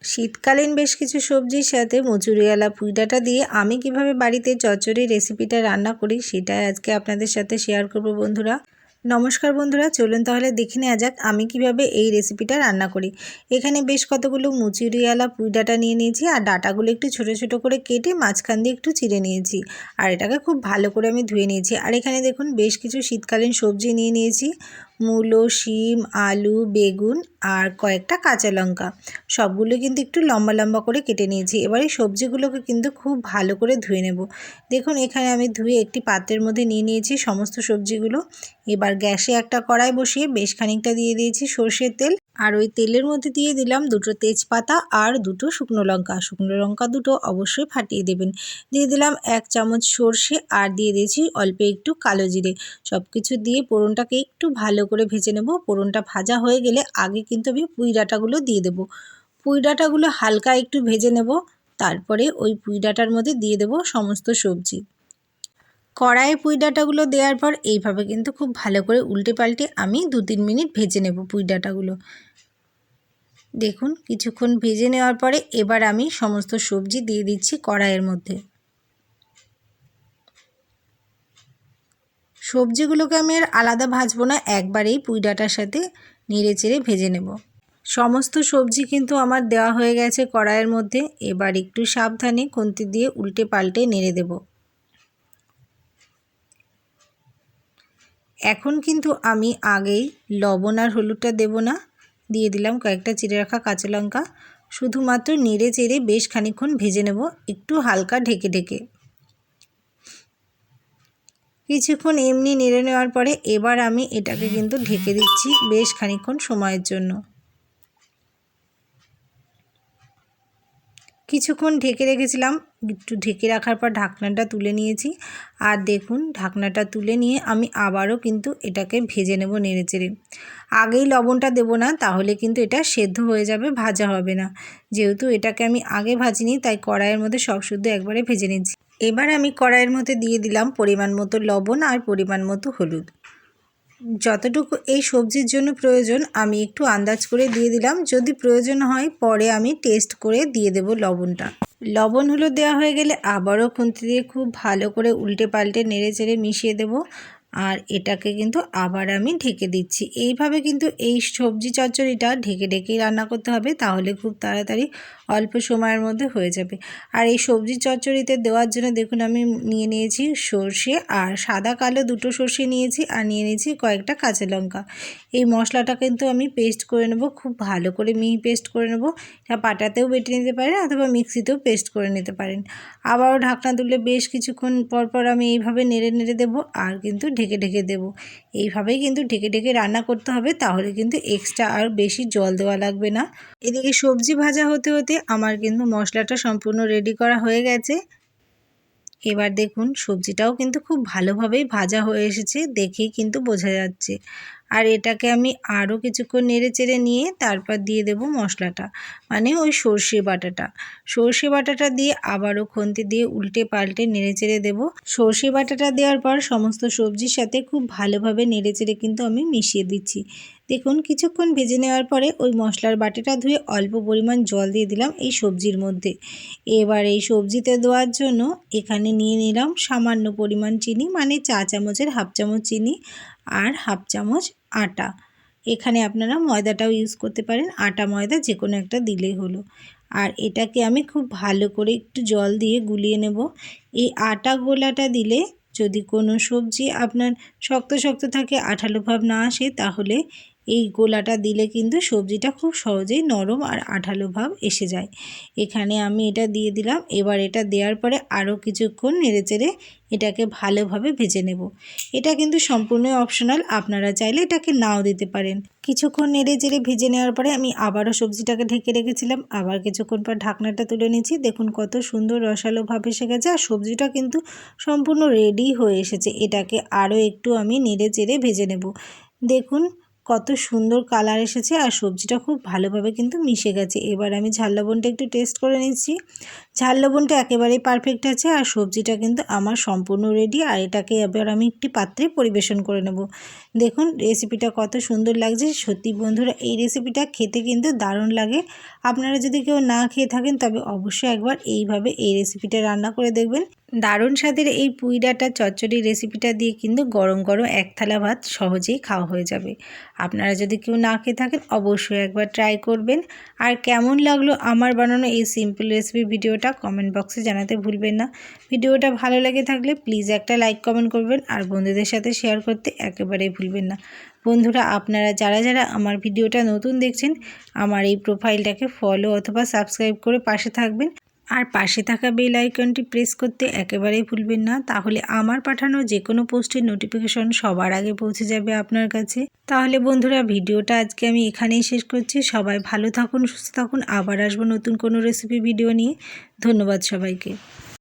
শীতকালীন বেশ কিছু সবজির সাথে মুচুরিওয়ালা পুঁই ডাঁটা দিয়ে আমি কিভাবে বাড়িতে চচ্চড়ি রেসিপিটা রান্না করি সেটাই আজকে আপনাদের সাথে শেয়ার করব বন্ধুরা। নমস্কার বন্ধুরা, চলুন তাহলে দেখে নেওয়া যাক আমি কিভাবে এই রেসিপিটা রান্না করি। এখানে বেশ কতগুলো মুচুরিওয়ালা পুঁই ডাঁটা নিয়ে নিয়েছি আর ডাঁটাগুলো একটু ছোট ছোট করে কেটে মাঝখান দিয়ে একটু চিড়ে নিয়েছি আর এটাকে খুব ভালো করে আমি ধুয়ে নিয়েছি। আর এখানে দেখুন বেশ কিছু শীতকালীন সবজি নিয়ে নিয়েছি, মূলো, শিম, আলু, বেগুন আর কয়েকটা কাঁচা লঙ্কা। সবগুলো কিন্তু একটু লম্বা লম্বা করে কেটে নিয়েছি। এবার এই সবজিগুলোকে কিন্তু খুব ভালো করে ধুয়ে নেব। দেখুন এখানে আমি ধুয়ে একটি পাত্রের মধ্যে নিয়ে নিয়েছি সমস্ত সবজিগুলো। এবার গ্যাসে একটা কড়াই বসিয়ে বেশ খানিকটা দিয়ে দিয়েছি সর্ষের তেল, আর ওই তেলের মধ্যে দিয়ে দিলাম দুটো তেজপাতা আর দুটো শুকনো লঙ্কা দুটো অবশ্যই ফাটিয়ে দেবেন। দিয়ে দিলাম 1 চামচ সর্ষে আর দিয়ে দিয়েছি অল্প একটু কালো জিরে। সব কিছু দিয়ে ফোড়নটাকে একটু ভালো করে ভেজে নেব। ফোড়নটা ভাজা হয়ে গেলে আগে কিন্তু আমি পুঁই ডাঁটাগুলো দিয়ে দেবো। পুঁই ডাঁটাগুলো হালকা একটু ভেজে নেব, তারপরে ওই পুঁই ডাঁটার মধ্যে দিয়ে দেব সমস্ত সবজি। কড়াইয়ে পুঁই ডাঁটাগুলো দেওয়ার পর এইভাবে কিন্তু খুব ভালো করে উল্টে পাল্টে আমি 2-3 মিনিট ভেজে নেব পুঁই ডাঁটাগুলো। দেখুন কিছুক্ষণ ভেজে নেওয়ার পরে এবার আমি সমস্ত সবজি দিয়ে দিচ্ছি কড়াইয়ের মধ্যে। সবজিগুলোকে আমি আর আলাদা ভাজবো না, একবারেই পুঁই ডাঁটার সাথে নেড়ে চেড়ে ভেজে নেব। সমস্ত সবজি কিন্তু আমার দেওয়া হয়ে গেছে কড়াইয়ের মধ্যে। এবার একটু সাবধানে খুন্তি দিয়ে উল্টে পাল্টে নেড়ে দেব। এখন কিন্তু আমি আগেই লবণ আর হলুদটা দেব না, দিয়ে দিলাম কয়েকটা চিড়ে রাখা কাঁচা লঙ্কা। শুধুমাত্র নেড়ে চেড়ে বেশ খানিকক্ষণ ভেজে নেব, একটু হালকা ঢেকে ঢেকে। কিছুক্ষণ এমনি নেড়ে নেওয়ার পরে এবার আমি এটাকে কিন্তু ঢেকে দিচ্ছি বেশ খানিকক্ষণ সময়ের জন্য। কিছুক্ষণ ঢেকে রেখেছিলাম, একটু ঢেকে রাখার পর ঢাকনাটা তুলে নিয়েছি। আর দেখুন ঢাকনাটা তুলে নিয়ে আমি আবারও কিন্তু এটাকে ভেজে নেব নেড়েচেড়ে। আগেই লবণটা দেব না, তাহলে কিন্তু এটা সেদ্ধ হয়ে যাবে, ভাজা হবে না। যেহেতু এটাকে আমি আগে ভাজিনি তাই কড়াইয়ের মধ্যে সব শুদ্ধ একবারে ভেজে নিচ্ছি। এবার আমি কড়াইয়ের মধ্যে দিয়ে দিলাম পরিমাণ মতো লবণ আর পরিমাণ মতো হলুদ। যতটুকু এই সবজির জন্য প্রয়োজন আমি একটু আন্দাজ করে দিয়ে দিলাম, যদি প্রয়োজন হয় পরে আমি টেস্ট করে দিয়ে দেব লবণটা। লবণ হলুদ দেওয়া হয়ে গেলে আবারও খুন্তি দিয়ে খুব ভালো করে উল্টে পাল্টে নেড়ে চেড়ে মিশিয়ে দেব। আর এটাকে কিন্তু আবার আমি ঢেকে দিচ্ছি। এইভাবে কিন্তু এই সবজি চচ্চড়িটা ঢেকে ঢেকেই রান্না করতে হবে, তাহলে খুব তাড়াতাড়ি অল্প সময়ের মধ্যে হয়ে যাবে। আর এই সবজি চচ্চড়িতে দেওয়ার জন্য দেখুন আমি নিয়ে নিয়েছি সর্ষে আর সাদা কালো দুটো সর্ষে নিয়েছি আর নিয়ে নিয়েছি কয়েকটা কাঁচা লঙ্কা। এই মশলাটা কিন্তু আমি পেস্ট করে নেব, খুব ভালো করে মিহি পেস্ট করে নেব। এটা পাটাতেও বেটে নিতে পারেন অথবা মিক্সিতেও পেস্ট করে নিতে পারেন। আবারও ঢাকনা তুলে বেশ কিছুক্ষণ পর আমি এইভাবে নেড়ে নেড়ে দেবো আর কিন্তু ঢেকে ঢেকে দেবো। এইভাবেই কিন্তু ঢেকে ঢেকে রান্না করতে হবে, তাহলে কিন্তু এক্সট্রা আর বেশি জল দেওয়া লাগবে না। এদিকে সবজি ভাজা হতে হতে আমার কিন্তু মশলাটা সম্পূর্ণ রেডি করা হয়ে গেছে। এবার দেখুন সবজিটাও কিন্তু খুব ভালোভাবেই ভাজা হয়ে এসেছে, দেখেই কিন্তু বোঝা যাচ্ছে। আর এটাকে আমি আরও কিছুক্ষণ নেড়ে চেড়ে নিয়ে তারপর দিয়ে দেব মশলাটা, মানে ওই সর্ষে বাটাটা দিয়ে আবারও খুন্তি দিয়ে উল্টে পাল্টে নেড়ে চেড়ে দেবো। সর্ষে বাটাটা দেওয়ার পর সমস্ত সবজির সাথে খুব ভালোভাবে নেড়ে চেড়ে কিন্তু আমি মিশিয়ে দিচ্ছি। দেখুন কিছুক্ষণ ভেজে নেওয়ার পরে ওই মশলার বাটিটা ধুয়ে অল্প পরিমাণ জল দিয়ে দিলাম এই সবজির মধ্যে। এবার এই সবজিতে দেওয়ার জন্য এখানে নিয়ে নিলাম সামান্য পরিমাণ চিনি, মানে চা চামচের হাফ চামচ চিনি আর হাফ চামচ আটা। এখানে আপনারা ময়দাটাও ইউজ করতে পারেন, আটা ময়দা যে কোনো একটা দিলেই হলো। আর এটাকে আমি খুব ভালো করে একটু জল দিয়ে গুলিয়ে নেব। এই আটা গোলাটা দিলে যদি কোনো সবজি আপনার শক্ত শক্ত থাকে, আঠালো ভাব না আসে, তাহলে এই গোলাটা দিলে কিন্তু সবজিটা খুব সহজেই নরম আর আঠালো ভাব এসে যায়। এখানে আমি এটা দিয়ে দিলাম। এবার এটা দেওয়ার পরে আরও কিছুক্ষণ নেড়েচেড়ে এটাকে ভালোভাবে ভেজে নেব। এটা কিন্তু সম্পূর্ণ অপশনাল, আপনারা চাইলে এটাকে নাও দিতে পারেন। কিছুক্ষণ নেড়েচেড়ে ভেজে নেওয়ার পরে আমি আবারও সবজিটাকে ঢেকে রেখেছিলাম, আবার কিছুক্ষণ পর ঢাকনাটা তুলে নিয়েছি। দেখুন কত সুন্দর রসালো ভাব এসে গেছে আর সবজিটা কিন্তু সম্পূর্ণ রেডি হয়ে এসেছে। এটাকে আরও একটু আমি নেড়েচেড়ে ভেজে নেব। দেখুন কত সুন্দর কালার এসেছে আর সবজিটা খুব ভালোভাবে কিন্তু মিশে গেছে। এবার আমি ঝাল লবণটা একটু টেস্ট করে নিচ্ছি। ঝাল লবণটা একেবারেই পারফেক্ট আছে আর সবজিটা কিন্তু আমার সম্পূর্ণ রেডি। আর এটাকে এবার আমি একটি পাত্রে পরিবেশন করে নেব। দেখুন রেসিপিটা কত সুন্দর লাগছে। সত্যি বন্ধুরা এই রেসিপিটা খেতে কিন্তু দারুণ লাগে। আপনারা যদি কেউ না খেয়ে থাকেন তবে অবশ্যই একবার এইভাবে এই রেসিপিটা রান্না করে দেখবেন। দারুণ স্বাদের এই পুঁই ডাঁটা চচ্চড়ি রেসিপিটা দিয়ে কিন্তু গরম গরম এক থালা ভাত সহজেই খাওয়া হয়ে যাবে। আপনারা যদি কেউ না খেয়ে থাকেন অবশ্যই একবার ট্রাই করবেন। আর কেমন লাগলো আমার বানানো এই সিম্পল রেসিপি ভিডিওটা কমেন্ট বক্সে জানাতে ভুলবেন না। ভিডিওটা ভালো লেগে থাকলে প্লিজ একটা লাইক কমেন্ট করবেন আর বন্ধুদের সাথে শেয়ার করতে একেবারেই ভুলবেন না। বন্ধুরা আপনারা যারা যারা আমার ভিডিওটা নতুন দেখছেন আমার এই প্রোফাইলটাকে ফলো অথবা সাবস্ক্রাইব করে পাশে থাকবেন। আর পাশে থাকা বেল আইকনটি প্রেস করতে একেবারেই ভুলবেন না, তাহলে আমার পাঠানো যে কোনো পোস্টের নোটিফিকেশন সবার আগে পৌঁছে যাবে আপনার কাছে। তাহলে বন্ধুরা ভিডিওটা আজকে আমি এখানেই শেষ করছি। সবাই ভালো থাকুন, সুস্থ থাকুন। আবার আসবো নতুন কোনো রেসিপি ভিডিও নিয়ে। ধন্যবাদ সবাইকে।